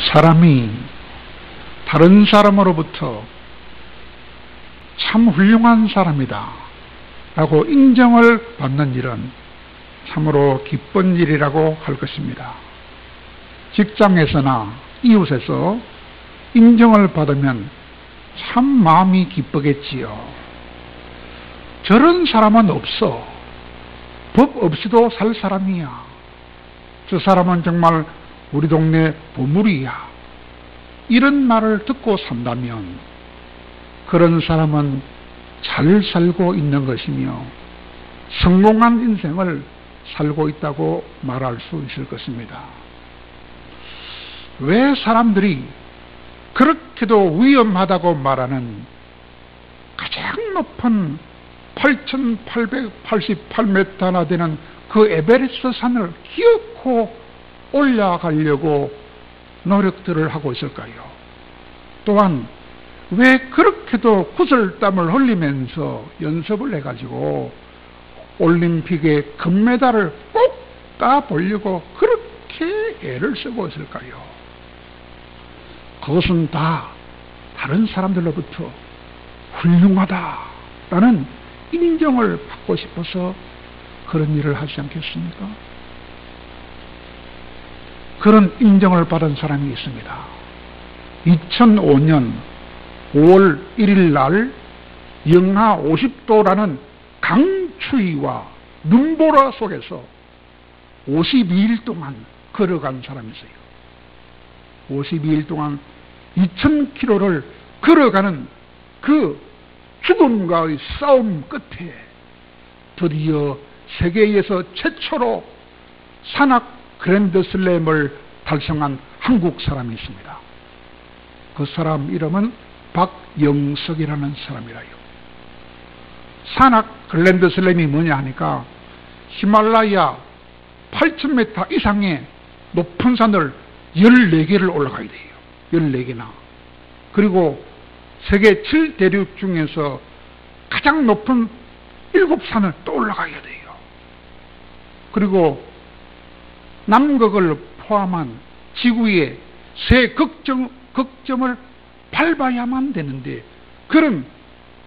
사람이 다른 사람으로부터 참 훌륭한 사람이다 라고 인정을 받는 일은 참으로 기쁜 일이라고 할 것입니다. 직장에서나 이웃에서 인정을 받으면 참 마음이 기쁘겠지요. 저런 사람은 없어. 법 없이도 살 사람이야. 저 사람은 정말 우리 동네 보물이야. 이런 말을 듣고 산다면 그런 사람은 잘 살고 있는 것이며 성공한 인생을 살고 있다고 말할 수 있을 것입니다. 왜 사람들이 그렇게도 위험하다고 말하는 가장 높은 8,888m나 되는 그 에베레스트 산을 기어코 올라가려고 노력들을 하고 있을까요? 또한 왜 그렇게도 구슬땀을 흘리면서 연습을 해가지고 올림픽의 금메달을 꼭 따보려고 그렇게 애를 쓰고 있을까요? 그것은 다 다른 사람들로부터 훌륭하다라는 인정을 받고 싶어서 그런 일을 하지 않겠습니까? 그런 인정을 받은 사람이 있습니다. 2005년 5월 1일 날 영하 50도라는 강추위와 눈보라 속에서 52일 동안 걸어간 사람이 있어요. 52일 동안 2000km를 걸어가는 그 죽음과의 싸움 끝에 드디어 세계에서 최초로 산악 그랜드슬램을 달성한 한국 사람이 있습니다. 그 사람 이름은 박영석이라는 사람이라요. 산악 그랜드슬램이 뭐냐 하니까 히말라야 8,000m 이상의 높은 산을 14개를 올라가야 돼요. 14개나. 그리고 세계 7대륙 중에서 가장 높은 7산을 또 올라가야 돼요. 그리고 남극을 포함한 지구의 세 극점을 밟아야만 되는데 그런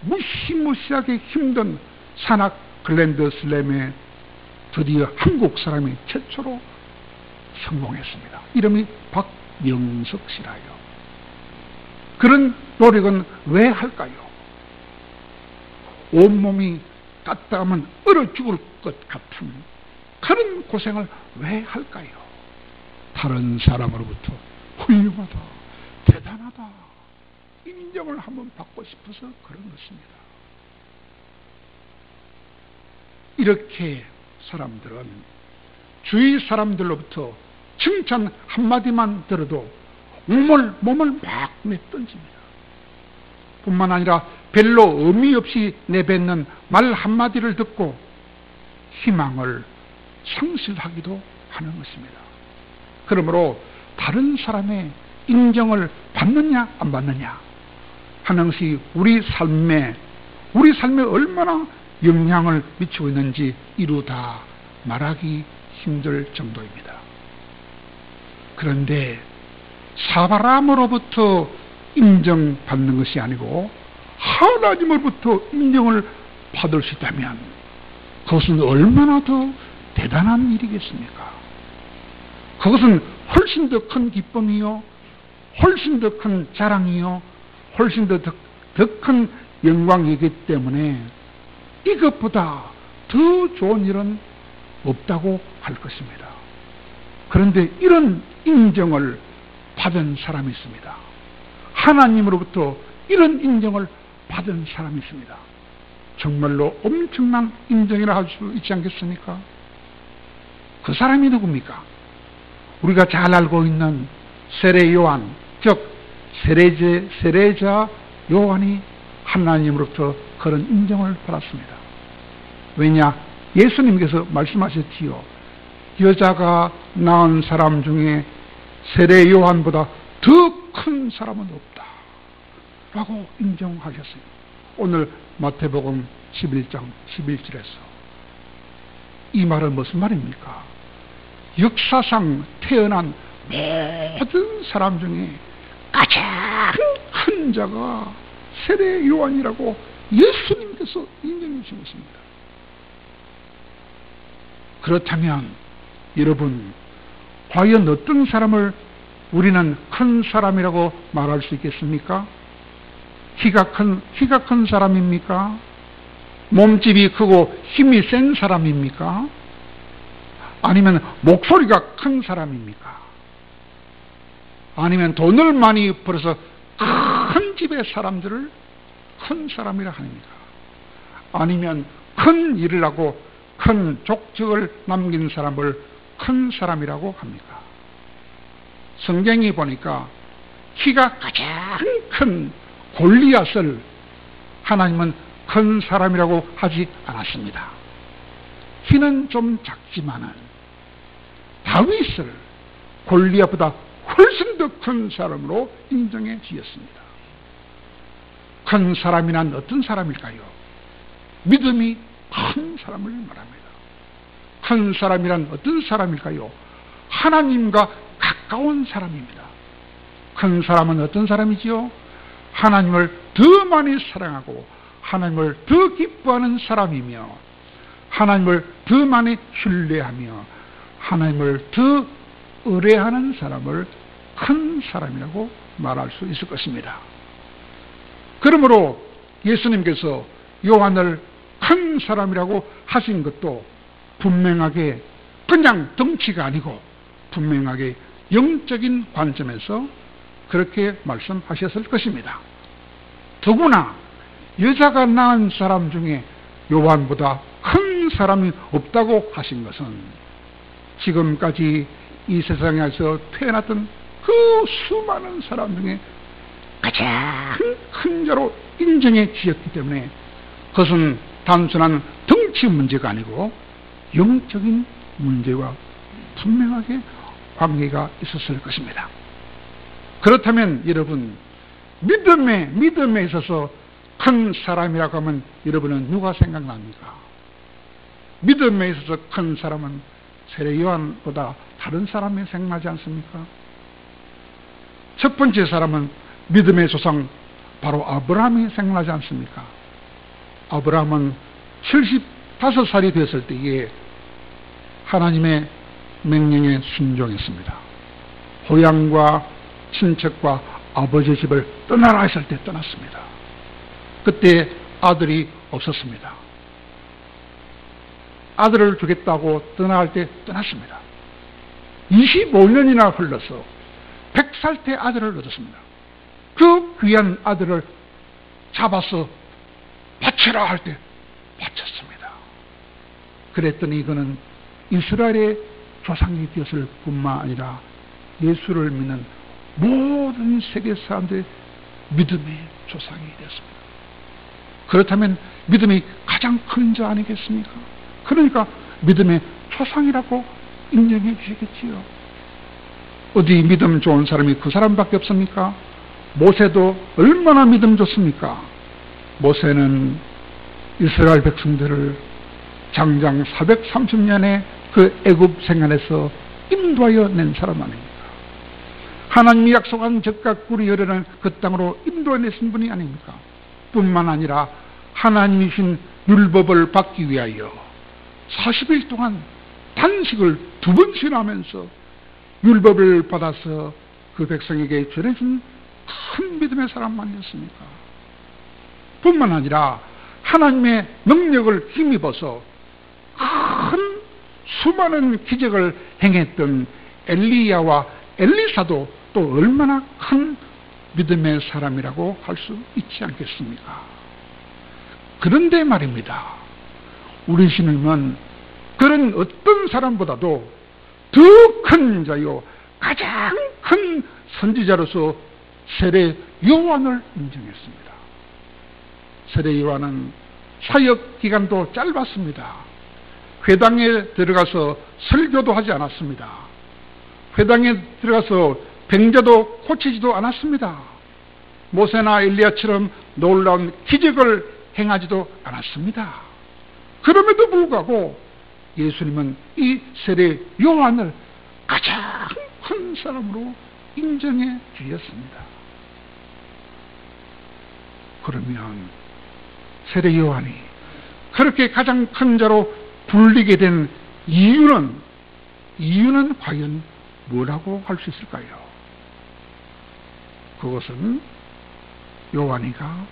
무시무시하게 힘든 산악 글랜드슬램에 드디어 한국 사람이 최초로 성공했습니다. 이름이 박영석 씨라요. 그런 노력은 왜 할까요? 온몸이 따뜻하면 얼어 죽을 것 같은 그런 고생을 왜 할까요? 다른 사람으로부터 훌륭하다, 대단하다 인정을 한번 받고 싶어서 그런 것입니다. 이렇게 사람들은 주위 사람들로부터 칭찬 한마디만 들어도 몸을 막 내던집니다. 뿐만 아니라 별로 의미 없이 내뱉는 말 한마디를 듣고 희망을 상실하기도 하는 것입니다. 그러므로 다른 사람의 인정을 받느냐 안 받느냐 하는 것이 우리 삶에 얼마나 영향을 미치고 있는지 이루다 말하기 힘들 정도입니다. 그런데 사람으로부터 인정받는 것이 아니고 하나님으로부터 인정을 받을 수 있다면 그것은 얼마나 더 대단한 일이겠습니까? 그것은 훨씬 더 큰 기쁨이요, 훨씬 더 큰 자랑이요, 훨씬 더 큰 영광이기 때문에 이것보다 더 좋은 일은 없다고 할 것입니다. 그런데 이런 인정을 받은 사람이 있습니다. 하나님으로부터 이런 인정을 받은 사람이 있습니다. 정말로 엄청난 인정이라 할 수 있지 않겠습니까? 그 사람이 누굽니까? 우리가 잘 알고 있는 세례 요한, 즉 세례자 요한이 하나님으로부터 그런 인정을 받았습니다. 왜냐? 예수님께서 말씀하셨지요. 여자가 낳은 사람 중에 세례 요한보다 더 큰 사람은 없다 라고 인정하셨어요. 오늘 마태복음 11장 11절에서 이 말은 무슨 말입니까? 역사상 태어난 모든 사람 중에 가장 큰 자가 세례 요한이라고 예수님께서 인정해 주신 것입니다. 그렇다면 여러분, 과연 어떤 사람을 우리는 큰 사람이라고 말할 수 있겠습니까? 키가 큰 사람입니까? 몸집이 크고 힘이 센 사람입니까? 아니면 목소리가 큰 사람입니까? 아니면 돈을 많이 벌어서 큰 집의 사람들을 큰 사람이라 합니까? 아니면 큰 일을 하고 큰 족적을 남긴 사람을 큰 사람이라고 합니까? 성경이 보니까 키가 가장 큰 골리앗을 하나님은 큰 사람이라고 하지 않았습니다. 키는 좀 작지만은 다윗을 골리앗보다 훨씬 더 큰 사람으로 인정해 주었습니다. 큰 사람이란 어떤 사람일까요? 믿음이 큰 사람을 말합니다. 큰 사람이란 어떤 사람일까요? 하나님과 가까운 사람입니다. 큰 사람은 어떤 사람이지요? 하나님을 더 많이 사랑하고 하나님을 더 기뻐하는 사람이며 하나님을 더 많이 신뢰하며 하나님을 더 의뢰하는 사람을 큰 사람이라고 말할 수 있을 것입니다. 그러므로 예수님께서 요한을 큰 사람이라고 하신 것도 분명하게 그냥 덩치가 아니고 분명하게 영적인 관점에서 그렇게 말씀하셨을 것입니다. 더구나 여자가 낳은 사람 중에 요한보다 큰 사람이 없다고 하신 것은 지금까지 이 세상에서 태어났던 그 수많은 사람 중에 가장 큰 자로 인정해 주셨기 때문에 그것은 단순한 덩치 문제가 아니고 영적인 문제와 분명하게 관계가 있었을 것입니다. 그렇다면 여러분, 믿음에 있어서 큰 사람이라고 하면 여러분은 누가 생각납니까? 믿음에 있어서 큰 사람은 세례 요한보다 다른 사람이 생각나지 않습니까? 첫 번째 사람은 믿음의 조상 바로 아브라함이 생각나지 않습니까? 아브라함은 75살이 되었을 때에 하나님의 명령에 순종했습니다. 고향과 친척과 아버지 집을 떠나라 했을 때 떠났습니다. 그때 아들이 없었습니다. 아들을 주겠다고 떠나갈 때 떠났습니다. 25년이나 흘러서 100살 때 아들을 얻었습니다. 그 귀한 아들을 잡아서 바쳐라 할 때 바쳤습니다. 그랬더니 그는 이스라엘의 조상이 되었을 뿐만 아니라 예수를 믿는 모든 세계 사람들의 믿음의 조상이 되었습니다. 그렇다면 믿음이 가장 큰 자 아니겠습니까? 그러니까 믿음의 조상이라고 인정해 주시겠지요. 어디 믿음 좋은 사람이 그 사람밖에 없습니까? 모세도 얼마나 믿음 좋습니까? 모세는 이스라엘 백성들을 장장 430년의 그 애굽 생활에서 인도하여 낸 사람 아닙니까? 하나님이 약속한 젖과 꿀이 흐르는 그 땅으로 인도해내신 분이 아닙니까? 뿐만 아니라 하나님이 주신 율법을 받기 위하여 40일 동안 단식을 2번씩 하면서 율법을 받아서 그 백성에게 전해준 큰 믿음의 사람 아니었습니까? 뿐만 아니라 하나님의 능력을 힘입어서 큰 수많은 기적을 행했던 엘리야와 엘리사도 또 얼마나 큰 믿음의 사람이라고 할 수 있지 않겠습니까? 그런데 말입니다. 우리 신앙은 그런 어떤 사람보다도 더 큰 자요 가장 큰 선지자로서 세례 요한을 인정했습니다. 세례 요한은 사역 기간도 짧았습니다. 회당에 들어가서 설교도 하지 않았습니다. 회당에 들어가서 병자도 고치지도 않았습니다. 모세나 엘리야처럼 놀라운 기적을 행하지도 않았습니다. 그럼에도 불구하고 예수님은 이 세례 요한을 가장 큰 사람으로 인정해 주셨습니다. 그러면 세례 요한이 그렇게 가장 큰 자로 불리게 된 이유는 과연 뭐라고 할 수 있을까요? 그것은 요한이가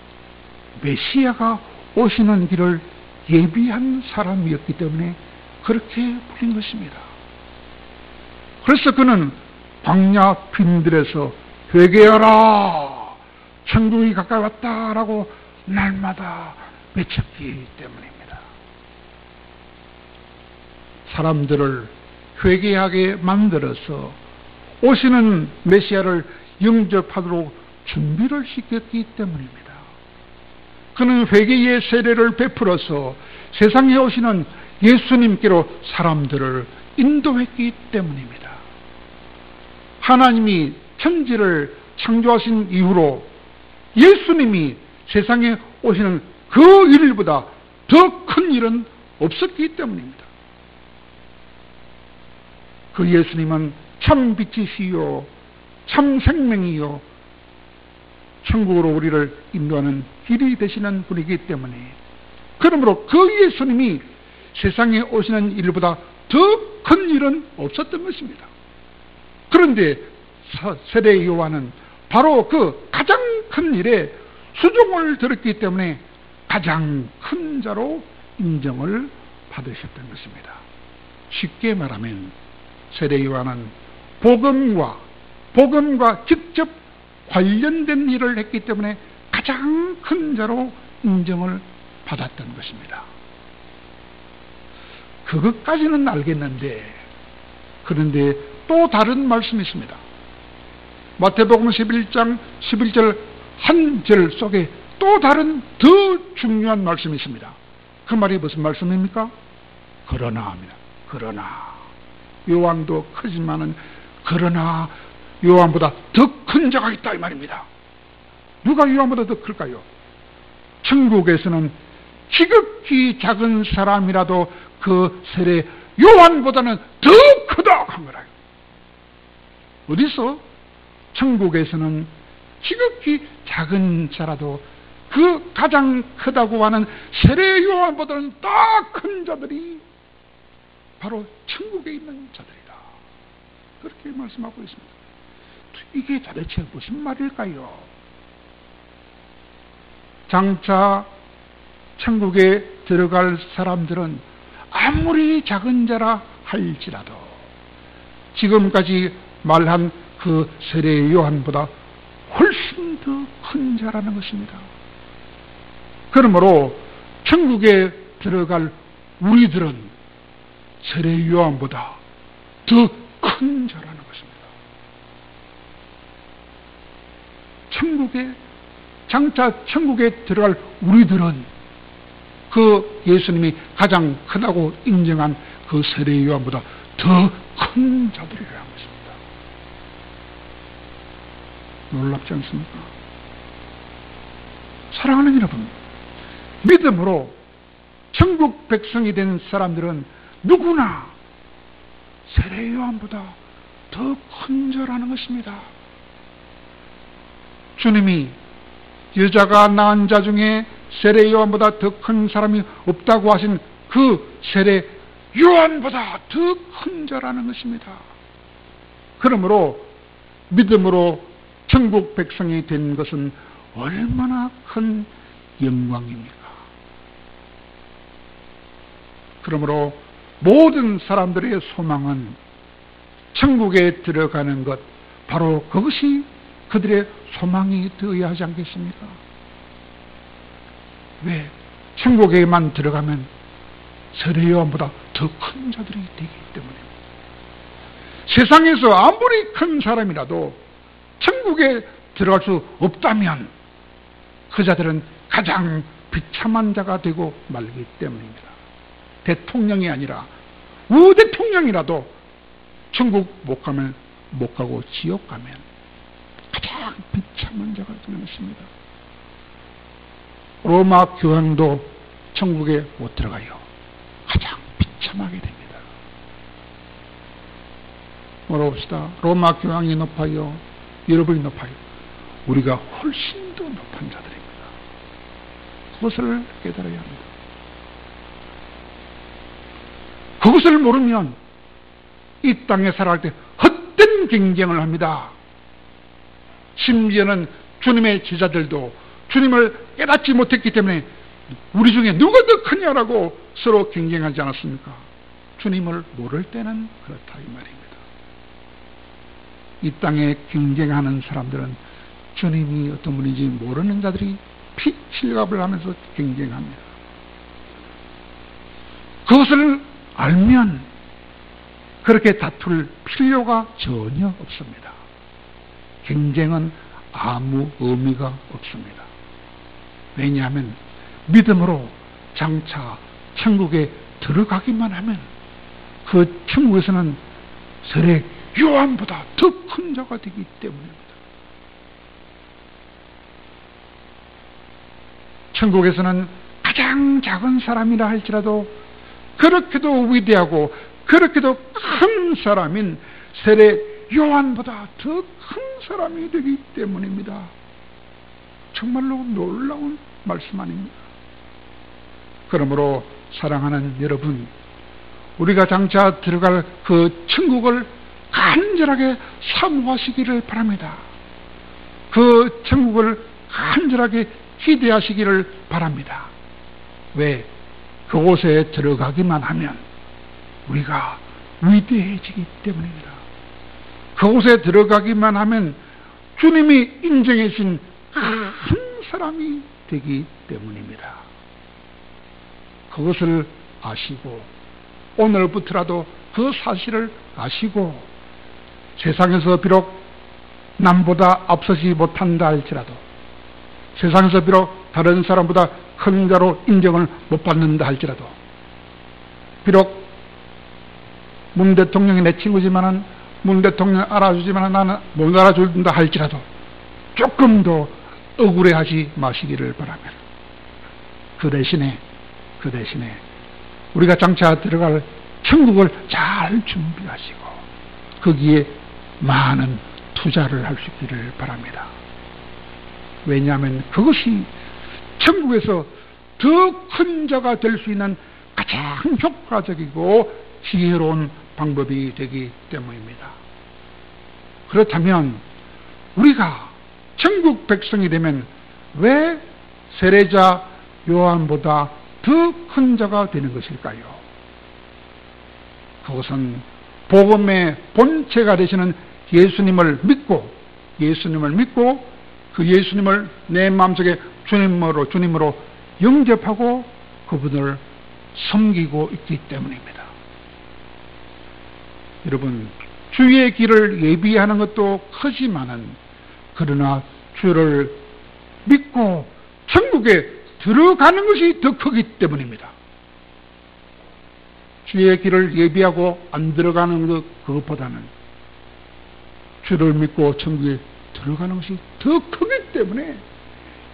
메시아가 오시는 길을 예비한 사람이었기 때문에 그렇게 불린 것입니다. 그래서 그는 광야 빈들에서 회개하라, 천국이 가까이 왔다라고 날마다 외쳤기 때문입니다. 사람들을 회개하게 만들어서 오시는 메시아를 영접하도록 준비를 시켰기 때문입니다. 그는 회개의 세례를 베풀어서 세상에 오시는 예수님께로 사람들을 인도했기 때문입니다. 하나님이 천지를 창조하신 이후로 예수님이 세상에 오시는 그 일보다 더 큰 일은 없었기 때문입니다. 그 예수님은 참 빛이시요 참 생명이요 천국으로 우리를 인도하는 길이 되시는 분이기 때문에, 그러므로 그 예수님이 세상에 오시는 일보다 더 큰 일은 없었던 것입니다. 그런데 세례 요한은 바로 그 가장 큰 일에 수종을 들었기 때문에 가장 큰 자로 인정을 받으셨던 것입니다. 쉽게 말하면 세례 요한은 복음과 직접 관련된 일을 했기 때문에 가장 큰 자로 인정을 받았던 것입니다. 그것까지는 알겠는데, 그런데 또 다른 말씀이 있습니다. 마태복음 11장 11절 한 절 속에 또 다른 더 중요한 말씀이 있습니다. 그 말이 무슨 말씀입니까? 그러나입니다. 그러나 요한도 크지만은 그러나 요한보다 더 큰 자가 있다 이 말입니다. 누가 요한보다 더 클까요? 천국에서는 지극히 작은 사람이라도 그 세례 요한보다는 더 크다 한 거라요. 어디서? 천국에서는 지극히 작은 자라도 그 가장 크다고 하는 세례 요한보다는 더 큰 자들이 바로 천국에 있는 자들이다, 그렇게 말씀하고 있습니다. 이게 도대체 무슨 말일까요? 장차 천국에 들어갈 사람들은 아무리 작은 자라 할지라도 지금까지 말한 그 세례 요한보다 훨씬 더 큰 자라는 것입니다. 그러므로 천국에 들어갈 우리들은 세례 요한보다 더 큰 자라는 것입니다. 장차 천국에 들어갈 우리들은 그 예수님이 가장 크다고 인정한 그 세례 요한보다 더 큰 자들이라는 것입니다. 놀랍지 않습니까? 사랑하는 여러분, 믿음으로 천국 백성이 된 사람들은 누구나 세례 요한보다 더 큰 자라는 것입니다. 주님이 여자가 낳은 자 중에 세례 요한보다 더 큰 사람이 없다고 하신 그 세례 요한보다 더 큰 자라는 것입니다. 그러므로 믿음으로 천국 백성이 된 것은 얼마나 큰 영광입니까? 그러므로 모든 사람들의 소망은 천국에 들어가는 것, 바로 그것이 그들의 소망이 되어야 하지 않겠습니까? 왜? 천국에만 들어가면 세례 요한보다 더 큰 자들이 되기 때문에. 세상에서 아무리 큰 사람이라도 천국에 들어갈 수 없다면 그 자들은 가장 비참한 자가 되고 말기 때문입니다. 대통령이 아니라 우대통령이라도 천국 못 가고 지옥 가면 가장 비참한 자가 되는 것입니다. 로마 교황도 천국에 못 들어가요. 가장 비참하게 됩니다. 뭐라고 봅시다. 로마 교황이 높아요? 여러분이 높아요? 우리가 훨씬 더 높은 자들입니다. 그것을 깨달아야 합니다. 그것을 모르면 이 땅에 살아갈 때 헛된 경쟁을 합니다. 심지어는 주님의 제자들도 주님을 깨닫지 못했기 때문에 우리 중에 누가 더 크냐라고 서로 경쟁하지 않았습니까? 주님을 모를 때는 그렇다 이 말입니다. 이 땅에 경쟁하는 사람들은 주님이 어떤 분인지 모르는 자들이 피칠갑을 하면서 경쟁합니다. 그것을 알면 그렇게 다툴 필요가 전혀 없습니다. 경쟁은 아무 의미가 없습니다. 왜냐하면 믿음으로 장차 천국에 들어가기만 하면 그 천국에서는 세례 요한보다 더 큰 자가 되기 때문입니다. 천국에서는 가장 작은 사람이라 할지라도 그렇게도 위대하고 그렇게도 큰 사람인 세례 요한보다 더 큰 사람이 되기 때문입니다. 정말로 놀라운 말씀 아닙니다. 그러므로 사랑하는 여러분, 우리가 장차 들어갈 그 천국을 간절하게 사모하시기를 바랍니다. 그 천국을 간절하게 기대하시기를 바랍니다. 왜? 그곳에 들어가기만 하면 우리가 위대해지기 때문입니다. 그곳에 들어가기만 하면 주님이 인정해 주신 큰 사람이 되기 때문입니다. 그것을 아시고 오늘부터라도 그 사실을 아시고 세상에서 비록 남보다 앞서지 못한다 할지라도 세상에서 비록 다른 사람보다 큰 자로 인정을 못 받는다 할지라도 비록 문 대통령이 내 친구지만은 문 대통령 알아주지만 나는 못 알아준다 할지라도 조금 더 억울해하지 마시기를 바랍니다. 그 대신에 우리가 장차 들어갈 천국을 잘 준비하시고 거기에 많은 투자를 할 수 있기를 바랍니다. 왜냐하면 그것이 천국에서 더 큰 자가 될 수 있는 가장 효과적이고 지혜로운 방법이 되기 때문입니다. 그렇다면 우리가 천국 백성이 되면 왜 세례자 요한보다 더 큰 자가 되는 것일까요? 그것은 복음의 본체가 되시는 예수님을 믿고 그 예수님을 내 마음속에 주님으로 영접하고 그분을 섬기고 있기 때문입니다. 여러분, 주의 길을 예비하는 것도 크지만은 그러나 주를 믿고 천국에 들어가는 것이 더 크기 때문입니다. 주의 길을 예비하고 안 들어가는 그것보다는 주를 믿고 천국에 들어가는 것이 더 크기 때문에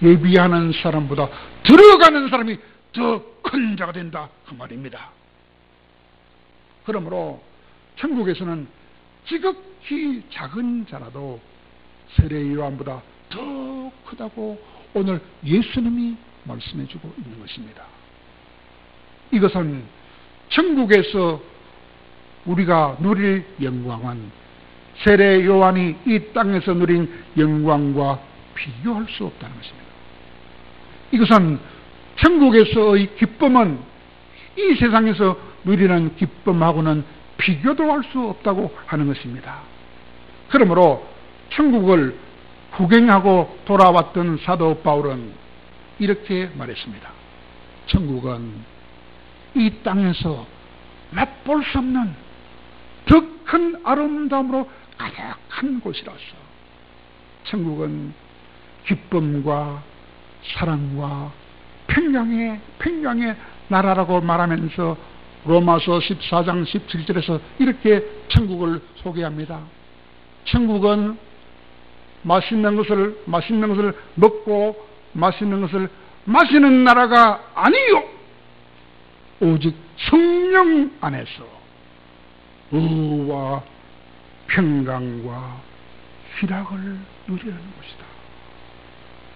예비하는 사람보다 들어가는 사람이 더 큰 자가 된다 그 말입니다. 그러므로 천국에서는 지극히 작은 자라도 세례 요한보다 더 크다고 오늘 예수님이 말씀해주고 있는 것입니다. 이것은 천국에서 우리가 누릴 영광은 세례 요한이 이 땅에서 누린 영광과 비교할 수 없다는 것입니다. 이것은 천국에서의 기쁨은 이 세상에서 누리는 기쁨하고는 비교도 할 수 없다고 하는 것입니다. 그러므로 천국을 구경하고 돌아왔던 사도 바울은 이렇게 말했습니다. 천국은 이 땅에서 맛볼 수 없는 더 큰 아름다움으로 가득한 곳이라서 천국은 기쁨과 사랑과 평강의 나라라고 말하면서 로마서 14장 17절에서 이렇게 천국을 소개합니다. 천국은 맛있는 것을 먹고 맛있는 것을 마시는 나라가 아니요 오직 성령 안에서 의와 평강과 희락을 누리는 것이다.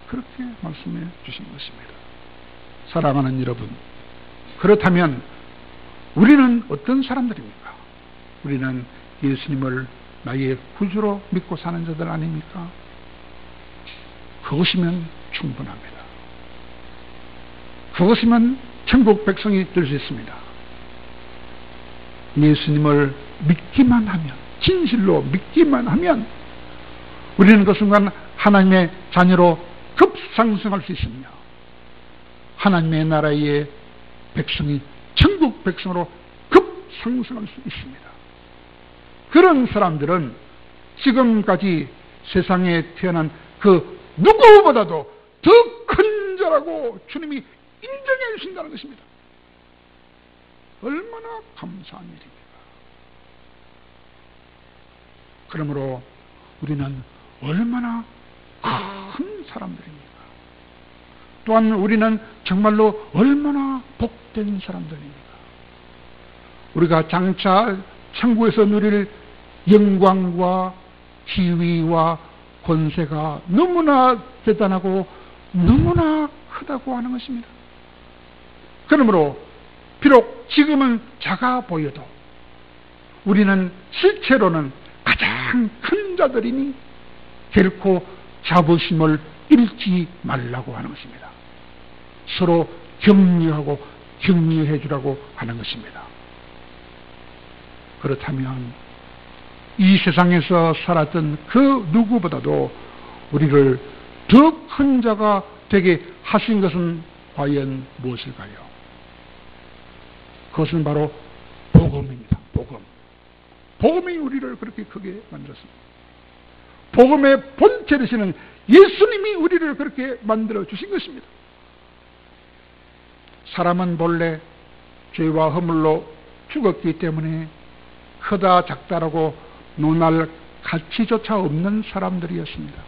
그렇게 말씀해 주신 것입니다. 사랑하는 여러분, 그렇다면 우리는 어떤 사람들입니까? 우리는 예수님을 나의 구주로 믿고 사는 자들 아닙니까? 그것이면 충분합니다. 그것이면 천국 백성이 될 수 있습니다. 예수님을 믿기만 하면, 진실로 믿기만 하면 우리는 그 순간 하나님의 자녀로 급상승할 수 있으며 하나님의 나라의 백성이 천국 백성으로 급상승할 수 있습니다. 그런 사람들은 지금까지 세상에 태어난 그 누구보다도 더 큰 자라고 주님이 인정해 주신다는 것입니다. 얼마나 감사한 일입니까? 그러므로 우리는 얼마나 큰 사람들입니까? 또한 우리는 정말로 얼마나 복된 사람들입니까? 우리가 장차 천국에서 누릴 영광과 지위와 권세가 너무나 대단하고 너무나 크다고 하는 것입니다. 그러므로 비록 지금은 작아 보여도 우리는 실체로는 가장 큰 자들이니 결코 자부심을 잃지 말라고 하는 것입니다. 서로 격려하고 격려해 주라고 하는 것입니다. 그렇다면 이 세상에서 살았던 그 누구보다도 우리를 더 큰 자가 되게 하신 것은 과연 무엇일까요? 그것은 바로 복음입니다. 복음. 복음이 우리를 그렇게 크게 만들었습니다. 복음의 본체 되시는 예수님이 우리를 그렇게 만들어 주신 것입니다. 사람은 본래 죄와 허물로 죽었기 때문에 크다 작다라고 논할 가치조차 없는 사람들이었습니다.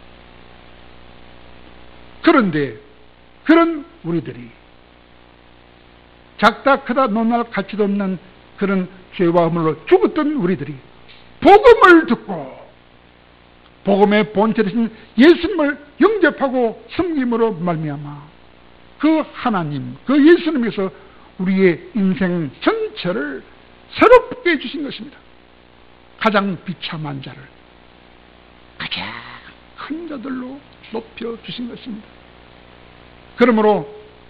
그런데 그런 우리들이 작다 크다 논할 가치도 없는 그런 죄와 허물로 죽었던 우리들이 복음을 듣고 복음의 본체 되신 예수님을 영접하고 섬김으로 말미암아 그 하나님, 그 예수님께서 우리의 인생 전체를 새롭게 해주신 것입니다. 가장 비참한 자를 가장 큰 자들로 높여주신 것입니다. 그러므로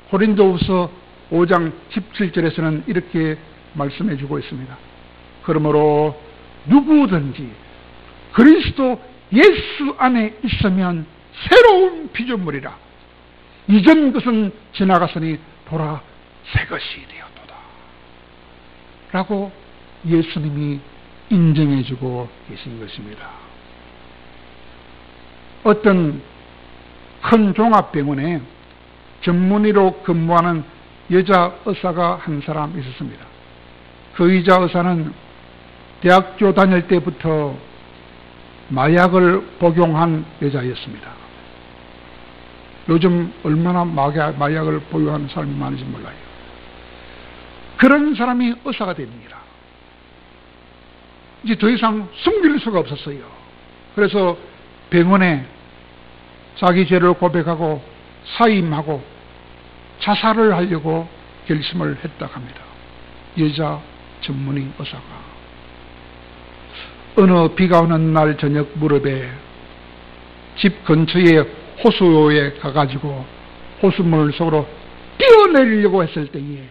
고린도후서 5장 17절에서는 이렇게 말씀해주고 있습니다. 그러므로 누구든지 그리스도 예수 안에 있으면 새로운 피조물이라. 이전 것은 지나갔으니 보라 새 것이 되었도다 라고 예수님이 인정해주고 계신 것입니다. 어떤 큰 종합병원에 전문의로 근무하는 여자 의사가 한 사람 있었습니다. 그 여자 의사는 대학교 다닐 때부터 마약을 복용한 여자였습니다. 요즘 얼마나 마약을 복용하는 사람이 많은지 몰라요. 그런 사람이 의사가 됩니다. 이제 더 이상 숨길 수가 없었어요. 그래서 병원에 자기 죄를 고백하고 사임하고 자살을 하려고 결심을 했다고 합니다. 여자 전문의 의사가 어느 비가 오는 날 저녁 무렵에 집 근처에 호수에 가가지고 호수물 속으로 뛰어내리려고 했을 때에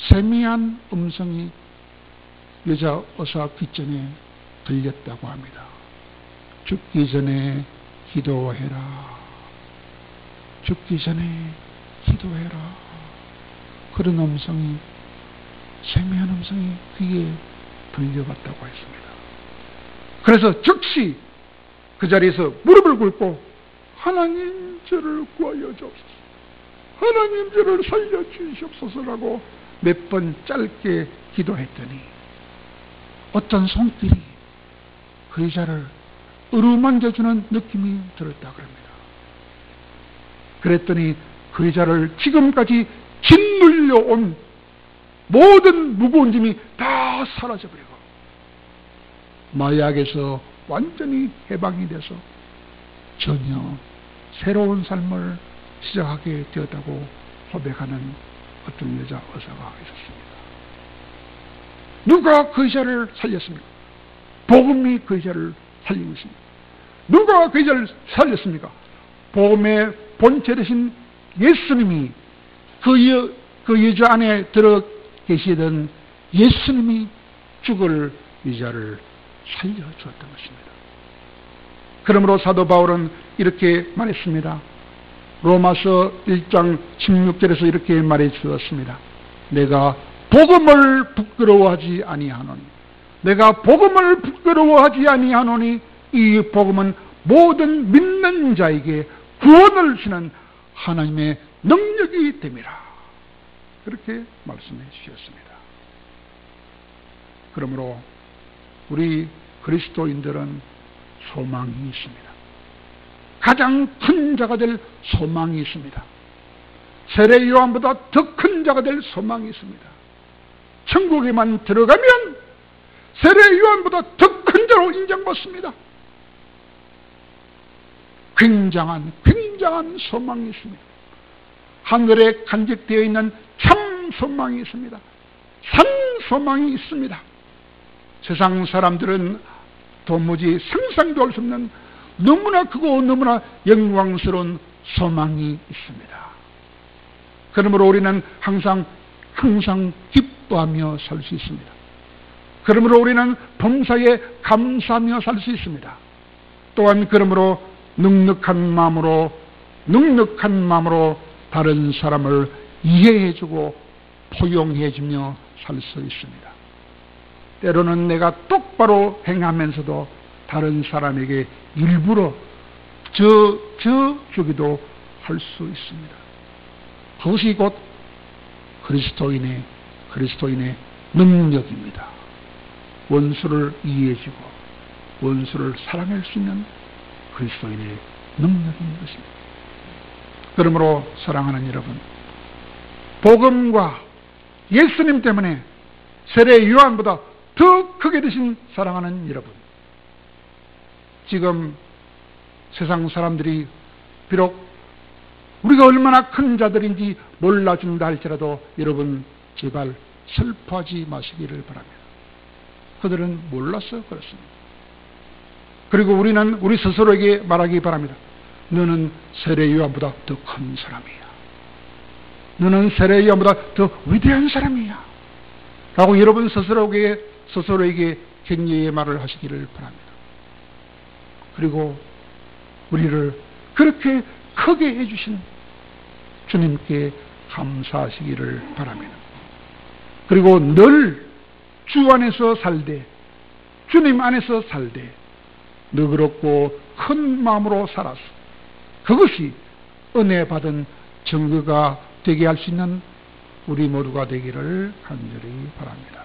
세미한 음성이 여자 의사 귓전에 들렸다고 합니다. 죽기 전에 기도해라. 죽기 전에 기도해라. 그런 음성이, 세미한 음성이 귀에 들려왔다고 했습니다. 그래서 즉시 그 자리에서 무릎을 꿇고 하나님 저를 구하여 주옵소서, 하나님 저를 살려주시옵소서라고 몇 번 짧게 기도했더니 어떤 손길이 그 여자를 어루만져주는 느낌이 들었다 그럽니다. 그랬더니 그 여자를 지금까지 짓눌려온 모든 무거운 짐이 다 사라져버리고 마약에서 완전히 해방이 돼서 전혀 새로운 삶을 시작하게 되었다고 고백하는 어떤 여자 의사가 있었습니다. 누가 그 여자를 살렸습니까? 복음이 그 여자를 살리고 있습니다. 누가 그 여자를 살렸습니까? 복음의 본체 되신 예수님이 그 여자 안에 들어 계시던 예수님이 죽을 여자를 살려주었던 것입니다. 그러므로 사도 바울은 이렇게 말했습니다. 로마서 1장 16절에서 이렇게 말해 주었습니다. 내가 복음을 부끄러워하지 아니하노니, 내가 복음을 부끄러워하지 아니하노니 이 복음은 모든 믿는 자에게 구원을 주시는 하나님의 능력이 됨이라. 그렇게 말씀해 주셨습니다. 그러므로 우리 그리스도인들은 소망이 있습니다. 가장 큰 자가 될 소망이 있습니다. 세례 요한보다 더 큰 자가 될 소망이 있습니다. 천국에만 들어가면 세례 요한보다 더 큰 자로 인정받습니다. 굉장한 소망이 있습니다. 하늘에 간직되어 있는 참 소망이 있습니다. 산 소망이 있습니다. 세상 사람들은 도무지 상상도 할 수 없는 너무나 크고 너무나 영광스러운 소망이 있습니다. 그러므로 우리는 항상 기뻐하며 살 수 있습니다. 그러므로 우리는 범사에 감사하며 살 수 있습니다. 또한 그러므로 넉넉한 마음으로 다른 사람을 이해해주고 포용해주며 살 수 있습니다. 때로는 내가 똑바로 행하면서도 다른 사람에게 일부러 주기도 할 수 있습니다. 그것이 곧 그리스도인의 능력입니다. 원수를 이해해주고 원수를 사랑할 수 있는 그리스도인의 능력인 것입니다. 그러므로 사랑하는 여러분, 복음과 예수님 때문에 세례 요한보다 더 크게 되신 사랑하는 여러분, 지금 세상 사람들이 비록 우리가 얼마나 큰 자들인지 몰라준다 할지라도 여러분 제발 슬퍼하지 마시기를 바랍니다. 그들은 몰라서 그렇습니다. 그리고 우리는 우리 스스로에게 말하기 바랍니다. 너는 세례 요한보다 더 큰 사람이야. 너는 세례 요한보다 더 위대한 사람이야. 라고 여러분 스스로에게 격려의 말을 하시기를 바랍니다. 그리고 우리를 그렇게 크게 해주신 주님께 감사하시기를 바랍니다. 그리고 늘 주 안에서 살되, 주님 안에서 살되 너그럽고 큰 마음으로 살아서 그것이 은혜 받은 증거가 되게 할 수 있는 우리 모두가 되기를 간절히 바랍니다.